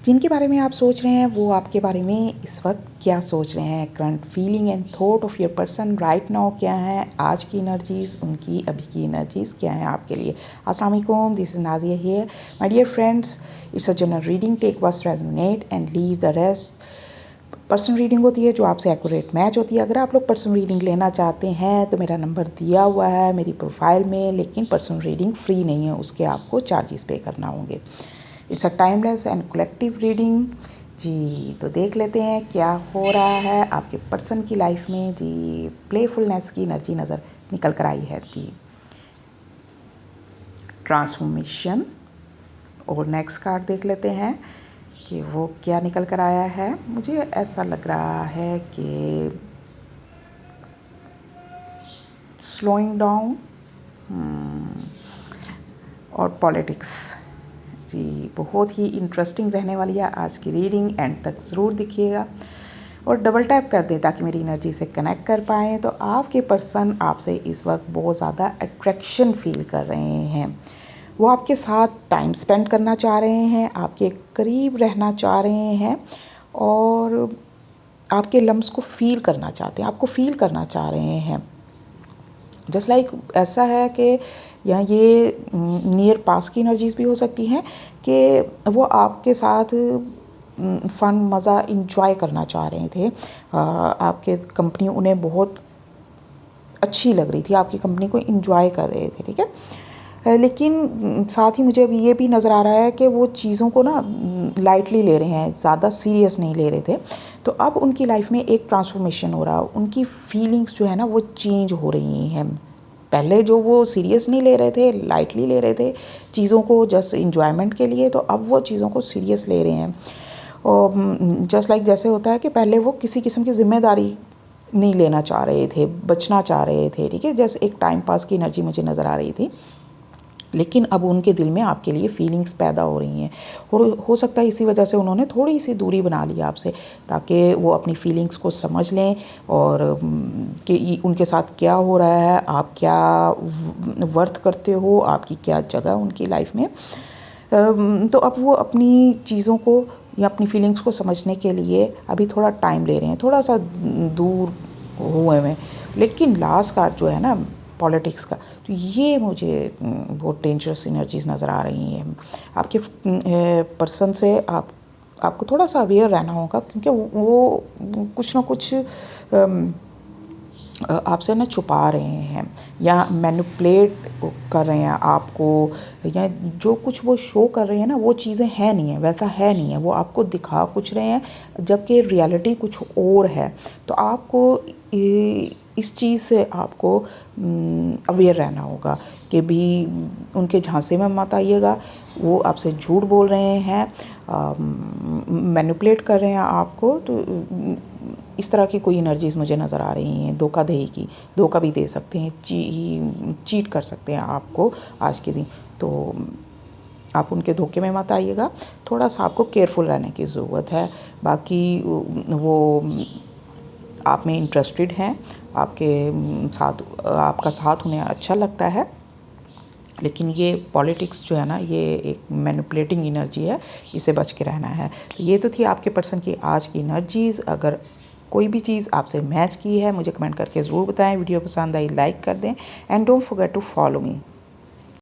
जिनके बारे में आप सोच रहे हैं वो आपके बारे में इस वक्त क्या सोच रहे हैं। Current feeling and thought of your person right now क्या है। आज की एनर्जीज़, उनकी अभी की एनर्जीज़ क्या हैं आपके लिए। अस्सलाम वालेकुम, this is Nazia here my dear friends. It's a general reading, take what's resonate and leave the rest. Personal reading होती है जो आपसे एक्यूरेट मैच होती है। अगर आप लोग पर्सनल रीडिंग लेना चाहते हैं तो मेरा नंबर दिया हुआ है मेरी प्रोफाइल में, लेकिन पर्सनल रीडिंग फ्री नहीं है, उसके आपको चार्जेस पे करना होंगे। It's a timeless and collective reading. जी तो देख लेते हैं क्या हो रहा है आपके पर्सन की लाइफ में। जी प्लेफुलनेस की एनर्जी नज़र निकल कर आई है जी, ट्रांसफॉर्मेशन। और नेक्स्ट कार्ड देख लेते हैं कि वो क्या निकल कर आया है। मुझे ऐसा लग रहा है कि स्लोइंग डाउन और पॉलिटिक्स। जी बहुत ही इंटरेस्टिंग रहने वाली है आज की रीडिंग, एंड तक ज़रूर देखिएगा और डबल टैप कर दें ताकि मेरी एनर्जी से कनेक्ट कर पाएँ। तो आपके पर्सन आपसे इस वक्त बहुत ज़्यादा अट्रैक्शन फील कर रहे हैं। वो आपके साथ टाइम स्पेंड करना चाह रहे हैं, आपके करीब रहना चाह रहे हैं और आपके लम्स को फील करना चाहते हैं, आपको फील करना चाह रहे हैं। जस्ट लाइक ऐसा है कि या ये नियर पास की एनर्जीज़ भी हो सकती हैं कि वो आपके साथ फ़न मज़ा इंजॉय करना चाह रहे थे। आपके कंपनी उन्हें बहुत अच्छी लग रही थी, आपकी कंपनी को इंजॉय कर रहे थे, ठीक है। लेकिन साथ ही मुझे अभी ये भी नज़र आ रहा है कि वो चीज़ों को ना लाइटली ले रहे हैं, ज़्यादा सीरियस नहीं ले रहे थे। तो अब उनकी लाइफ में एक ट्रांसफॉर्मेशन हो रहा है, उनकी फीलिंग्स जो है ना वो चेंज हो रही हैं। पहले जो वो सीरियस नहीं ले रहे थे, लाइटली ले रहे थे चीज़ों को जस्ट इंजॉयमेंट के लिए, तो अब वो चीज़ों को सीरियस ले रहे हैं। और जस्ट लाइक जैसे होता है कि पहले वो किसी किस्म की ज़िम्मेदारी नहीं लेना चाह रहे थे, बचना चाह रहे थे, ठीक है। जैसे एक टाइम पास की एनर्जी मुझे नज़र आ रही थी, लेकिन अब उनके दिल में आपके लिए फीलिंग्स पैदा हो रही हैं। और हो सकता है इसी वजह से उन्होंने थोड़ी सी दूरी बना ली आपसे, ताकि वो अपनी फीलिंग्स को समझ लें और कि उनके साथ क्या हो रहा है, आप क्या वर्थ करते हो, आपकी क्या जगह उनकी लाइफ में। तो अब वो अपनी चीज़ों को या अपनी फीलिंग्स को समझने के लिए अभी थोड़ा टाइम ले रहे हैं, थोड़ा सा दूर हुए हैं। लेकिन लास्ट कार्ड जो है ना पॉलिटिक्स का, तो ये मुझे बहुत डेंजरस एनर्जीज नज़र आ रही हैं। आपके पर्सन से आपको थोड़ा सा अवेयर रहना होगा, क्योंकि वो कुछ ना कुछ आपसे ना छुपा रहे हैं या मैनिपुलेट कर रहे हैं आपको, या जो कुछ वो शो कर रहे हैं ना वो चीज़ें हैं नहीं है, वैसा है नहीं है। वो आपको दिखा कुछ रहे हैं जबकि रियलिटी कुछ और है। तो आपको इस चीज़ से आपको अवेयर रहना होगा कि भी उनके झांसे में मत आइएगा। वो आपसे झूठ बोल रहे हैं, मैनिपुलेट कर रहे हैं आपको। तो इस तरह की कोई एनर्जीज़ मुझे नज़र आ रही हैं, धोखाधड़ी की। धोखा भी दे सकते हैं, चीट कर सकते हैं आपको आज के दिन। तो आप उनके धोखे में मत आइएगा, थोड़ा सा आपको केयरफुल रहने की ज़रूरत है। बाकी वो आप में इंटरेस्टेड हैं, आपके साथ, आपका साथ उन्हें अच्छा लगता है। लेकिन ये पॉलिटिक्स जो है ना, ये एक मैनिपुलेटिंग एनर्जी है, इसे बच के रहना है। तो ये तो थी आपके पर्सन की आज की एनर्जीज़। अगर कोई भी चीज़ आपसे मैच की है मुझे कमेंट करके ज़रूर बताएं। वीडियो पसंद आई लाइक कर दें, and don't forget to follow me.